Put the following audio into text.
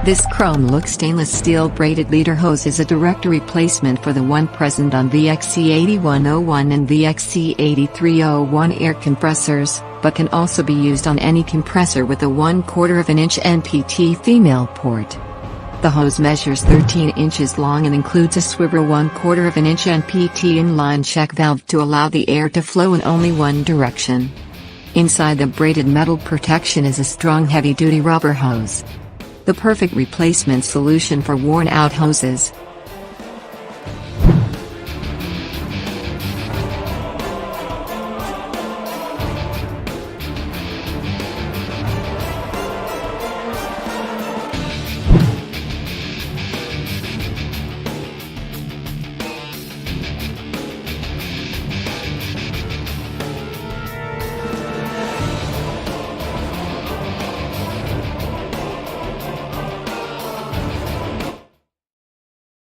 This chrome-look stainless steel braided leader hose is a direct replacement for the one present on VXC8101 and VXC8301 air compressors, but can also be used on any compressor with a 1/4 inch NPT female port. The hose measures 13 inches long and includes a swivel 1/4 inch NPT inline check valve to allow the air to flow in only one direction. Inside the braided metal protection is a strong heavy-duty rubber hose. The perfect replacement solution for worn-out hoses.